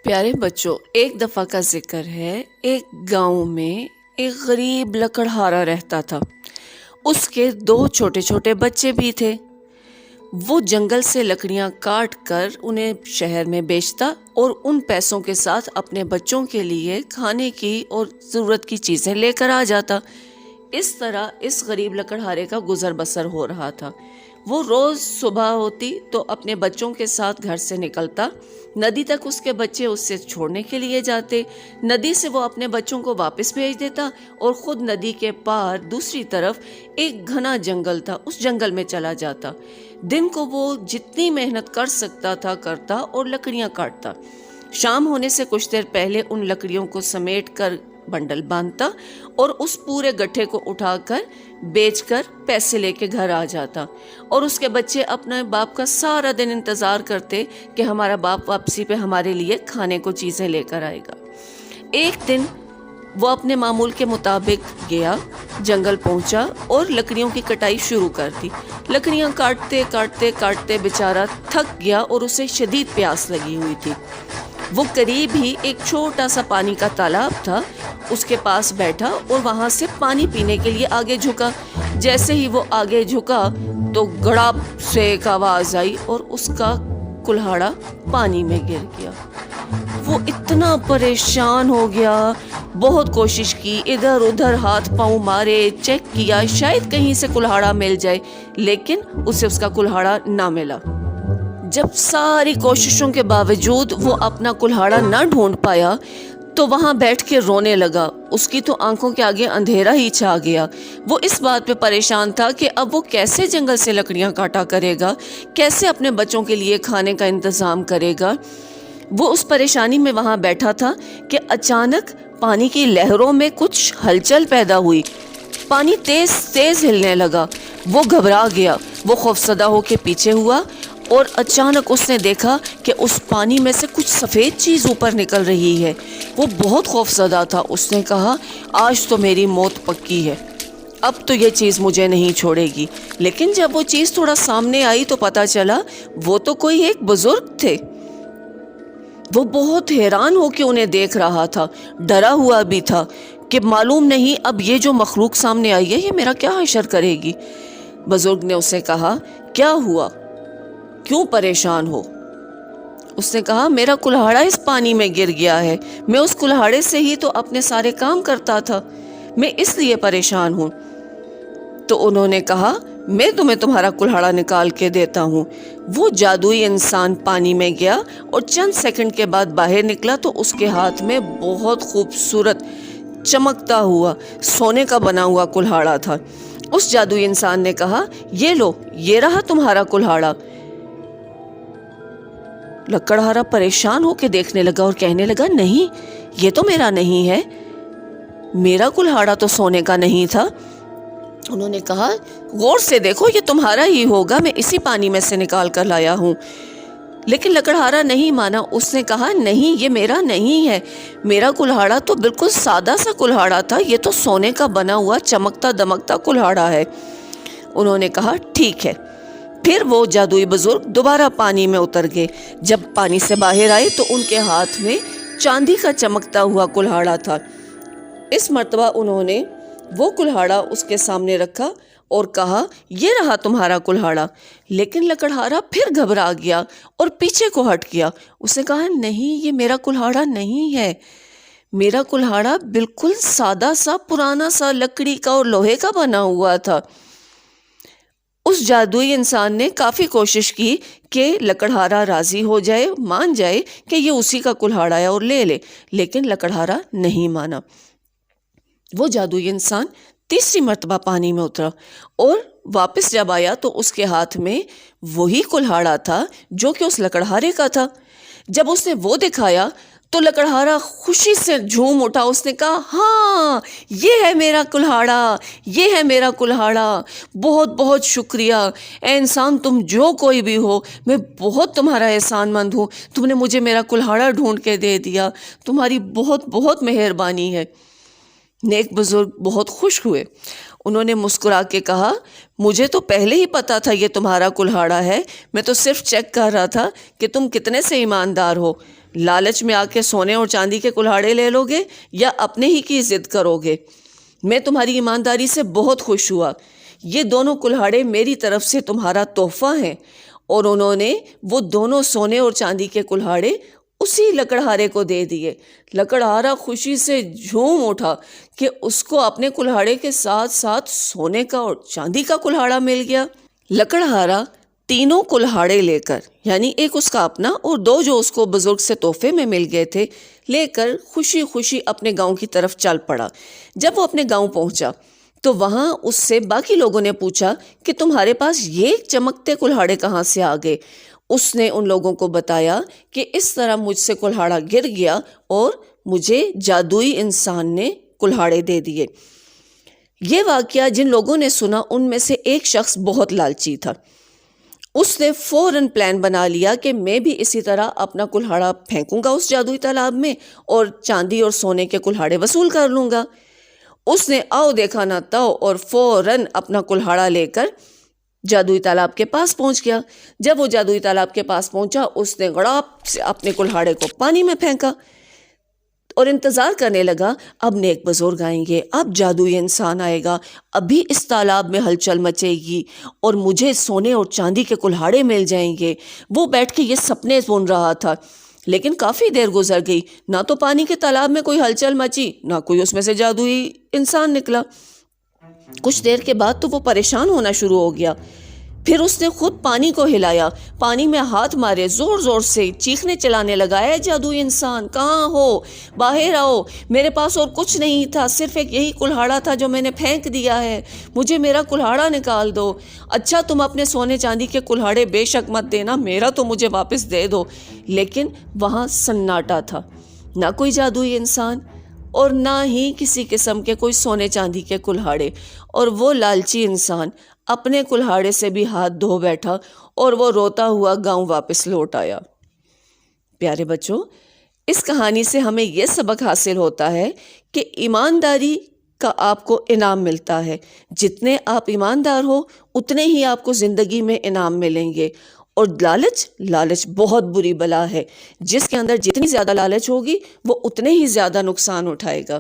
پیارے بچوں، ایک دفعہ کا ذکر ہے، ایک گاؤں میں ایک غریب لکڑہارا رہتا تھا۔ اس کے 2 چھوٹے چھوٹے بچے بھی تھے۔ وہ جنگل سے لکڑیاں کاٹ کر انہیں شہر میں بیچتا اور ان پیسوں کے ساتھ اپنے بچوں کے لیے کھانے کی اور ضرورت کی چیزیں لے کر آ جاتا۔ اس طرح اس غریب لکڑہارے کا گزر بسر ہو رہا تھا۔ وہ روز صبح ہوتی تو اپنے بچوں کے ساتھ گھر سے نکلتا، ندی تک اس کے بچے اس سے چھوڑنے کے لیے جاتے، ندی سے وہ اپنے بچوں کو واپس بھیج دیتا اور خود ندی کے پار دوسری طرف ایک گھنا جنگل تھا، اس جنگل میں چلا جاتا۔ دن کو وہ جتنی محنت کر سکتا تھا کرتا اور لکڑیاں کاٹتا۔ شام ہونے سے کچھ دیر پہلے ان لکڑیوں کو سمیٹ کر بنڈل باندھتا اور اس پورے گٹھے کو اٹھا کر بیچ کر پیسے لے کے گھر آ جاتا، اور اس کے بچے اپنے باپ کا سارا دن انتظار کرتے کہ ہمارا باپ واپسی پہ ہمارے لیے کھانے کو چیزیں لے کر آئے گا۔ ایک دن وہ اپنے معمول کے مطابق گیا، جنگل پہنچا اور لکڑیوں کی کٹائی شروع کر دی۔ لکڑیاں کاٹتے کاٹتے کاٹتے بیچارہ تھک گیا اور اسے شدید پیاس لگی ہوئی تھی۔ وہ قریب ہی ایک چھوٹا سا پانی کا تالاب تھا، اس کے پاس بیٹھا اور وہاں سے پانی پینے کے لیے آگے جھکا۔ جیسے ہی وہ آگے جھکا تو گڑاپ سے ایک آواز آئی اور اس کا کلہاڑا پانی میں گر گیا۔ وہ اتنا پریشان ہو گیا، بہت کوشش کی، ادھر ادھر ہاتھ پاؤں مارے، چیک کیا شاید کہیں سے کلہاڑا مل جائے، لیکن اسے اس کا کلہاڑا نہ ملا۔ جب ساری کوششوں کے باوجود وہ اپنا کلہاڑا نہ ڈھونڈ پایا تو وہاں بیٹھ کے رونے لگا۔ اس کی تو آنکھوں کے آگے اندھیرا ہی چھا گیا۔ وہ اس بات پہ پریشان تھا کہ اب وہ کیسے جنگل سے لکڑیاں کاٹا کرے گا، کیسے اپنے بچوں کے لیے کھانے کا انتظام کرے گا۔ وہ اس پریشانی میں وہاں بیٹھا تھا کہ اچانک پانی کی لہروں میں کچھ ہلچل پیدا ہوئی، پانی تیز تیز ہلنے لگا۔ وہ گھبرا گیا، وہ خوفزدہ ہو کے پیچھے ہوا اور اچانک اس نے دیکھا کہ اس پانی میں سے کچھ سفید چیز اوپر نکل رہی ہے۔ وہ بہت خوفزدہ تھا، اس نے کہا آج تو میری موت پکی ہے، اب تو یہ چیز مجھے نہیں چھوڑے گی۔ لیکن جب وہ چیز تھوڑا سامنے آئی تو پتا چلا وہ تو کوئی ایک بزرگ تھے۔ وہ بہت حیران ہو کے انہیں دیکھ رہا تھا، ڈرا ہوا بھی تھا کہ معلوم نہیں اب یہ جو مخلوق سامنے آئی ہے یہ میرا کیا حشر کرے گی۔ بزرگ نے اسے کہا کیا ہوا، کیوں پریشان ہو؟ اس نے کہا میرا کلہاڑا اس پانی میں گر گیا ہے، میں اس کلہاڑے سے ہی تو اپنے سارے کام کرتا تھا، میں اس لیے پریشان ہوں۔ تو انہوں نے کہا میں تمہیں تمہارا کلہاڑا نکال کے دیتا ہوں۔ وہ جادوئی انسان پانی میں گیا اور چند سیکنڈ کے بعد باہر نکلا تو اس کے ہاتھ میں بہت خوبصورت چمکتا ہوا سونے کا بنا ہوا کلہاڑا تھا۔ اس جادوئی انسان نے کہا یہ لو، یہ رہا تمہارا کلہاڑا۔ لکڑہارا پریشان ہو کے دیکھنے لگا اور کہنے لگا نہیں، یہ تو میرا نہیں ہے، میرا کلہاڑا تو سونے کا نہیں تھا۔ انہوں نے کہا غور سے دیکھو یہ تمہارا ہی ہوگا، میں اسی پانی میں سے نکال کر لایا ہوں۔ لیکن لکڑہارا نہیں مانا، اس نے کہا نہیں یہ میرا نہیں ہے، میرا کلہاڑا تو بالکل سادہ سا کلہاڑا تھا، یہ تو سونے کا بنا ہوا چمکتا دمکتا کلہاڑا ہے۔ انہوں نے کہا ٹھیک ہے۔ پھر وہ جادوئی بزرگ دوبارہ پانی میں اتر گئے۔ جب پانی سے باہر آئے تو ان کے ہاتھ میں چاندی کا چمکتا ہوا کلہاڑا تھا۔ اس مرتبہ انہوں نے وہ کلہاڑا اس کے سامنے رکھا اور کہا یہ رہا تمہارا کلہاڑا۔ لیکن لکڑہارا پھر گھبرا گیا اور پیچھے کو ہٹ گیا۔ اس نے کہا نہیں یہ میرا کلہاڑا نہیں ہے، میرا کلہاڑا بالکل سادہ سا پرانا سا لکڑی کا اور لوہے کا بنا ہوا تھا۔ اس جادوئی انسان نے کافی کوشش کی کہ لکڑہارا راضی ہو جائے، مان جائے کہ یہ اسی کا کلہاڑا ہے اور لے لے، لیکن لکڑہارا نہیں مانا۔ وہ جادوئی انسان تیسری مرتبہ پانی میں اترا اور واپس جب آیا تو اس کے ہاتھ میں وہی کلہاڑا تھا جو کہ اس لکڑہارے کا تھا۔ جب اس نے وہ دکھایا تو لکڑہارا خوشی سے جھوم اٹھا، اس نے کہا ہاں یہ ہے میرا کلہاڑا، یہ ہے میرا کلہاڑا، بہت بہت شکریہ اے انسان، تم جو کوئی بھی ہو، میں بہت تمہارا احسان مند ہوں، تم نے مجھے میرا کلہاڑا ڈھونڈ کے دے دیا، تمہاری بہت بہت مہربانی ہے۔ نیک بزرگ بہت خوش ہوئے. انہوں نے مسکرا کے کہا مجھے تو پہلے ہی پتا تھا یہ تمہارا کلہاڑا ہے. میں تو صرف چیک کر رہا تھا کہ تم کتنے سے ایماندار ہو. لالچ میں آ کے سونے اور چاندی کے کلہاڑے لے لو گے یا اپنے ہی کی ضد کرو گے. میں تمہاری ایمانداری سے بہت خوش ہوا. یہ دونوں کلہاڑے میری طرف سے تمہارا تحفہ ہیں. اور انہوں نے وہ دونوں سونے اور چاندی کے کلہاڑے اسی لکڑہارے کو دے دیے. لکڑہارا خوشی سے جھوم اٹھا کہ اس کو اپنے کلہاڑے کے ساتھ ساتھ سونے کا اور چاندی کا کلہاڑا مل گیا. لکڑہارا تینوں کلہاڑے لے کر، یعنی ایک اس کا اپنا اور دو جو اس کو بزرگ سے تحفے میں مل گئے تھے، لے کر خوشی خوشی اپنے گاؤں کی طرف چل پڑا. جب وہ اپنے گاؤں پہنچا تو وہاں اس سے باقی لوگوں نے پوچھا کہ تمہارے پاس یہ چمکتے کلہاڑے کہاں سے آ گئے؟ اس نے ان لوگوں کو بتایا کہ اس طرح مجھ سے کلہاڑا گر گیا اور مجھے جادوئی انسان نے کلہاڑے دے دیے. یہ واقعہ جن لوگوں نے سنا ان میں سے ایک شخص بہت لالچی تھا. اس نے فوراً پلان بنا لیا کہ میں بھی اسی طرح اپنا کلہاڑا پھینکوں گا اس جادوئی تالاب میں اور چاندی اور سونے کے کلہاڑے وصول کر لوں گا. اس نے آؤ دیکھا نہ تاؤ اور فوراً اپنا کلہاڑا لے کر جادوئی تالاب کے پاس پہنچ گیا. جب وہ جادوئی تالاب کے پاس پہنچا اس نے گڑاپ سے اپنے کلہاڑے کو پانی میں پھینکا اور انتظار کرنے لگا اب نیک بزرگ آئیں گے، اب جادوئی انسان آئے گا، ابھی اس تالاب میں ہلچل مچے گی اور مجھے سونے اور چاندی کے کلہاڑے مل جائیں گے. وہ بیٹھ کے یہ سپنے بن رہا تھا. لیکن کافی دیر گزر گئی، نہ تو پانی کے تالاب میں کوئی ہلچل مچی، نہ کوئی اس میں سے جادوئی انسان نکلا. کچھ دیر کے بعد تو وہ پریشان ہونا شروع ہو گیا. پھر اس نے خود پانی کو ہلایا، پانی میں ہاتھ مارے، زور زور سے چیخنے چلانے لگا اے جادوئی انسان کہاں ہو، باہر آؤ، میرے پاس اور کچھ نہیں تھا، صرف ایک یہی کلہاڑا تھا جو میں نے پھینک دیا ہے، مجھے میرا کلہاڑا نکال دو. اچھا تم اپنے سونے چاندی کے کلہاڑے بے شک مت دینا، میرا تو مجھے واپس دے دو. لیکن وہاں سناٹا تھا، نہ کوئی جادوئی انسان اور نہ ہی کسی قسم کے کوئی سونے چاندی کے کلہاڑے. اور وہ لالچی انسان اپنے کلہاڑے سے بھی ہاتھ دھو بیٹھا اور وہ روتا ہوا گاؤں واپس لوٹ آیا. پیارے بچوں، اس کہانی سے ہمیں یہ سبق حاصل ہوتا ہے کہ ایمانداری کا آپ کو انعام ملتا ہے. جتنے آپ ایماندار ہو اتنے ہی آپ کو زندگی میں انعام ملیں گے. اور لالچ بہت بری بلا ہے. جس کے اندر جتنی زیادہ لالچ ہوگی وہ اتنے ہی زیادہ نقصان اٹھائے گا.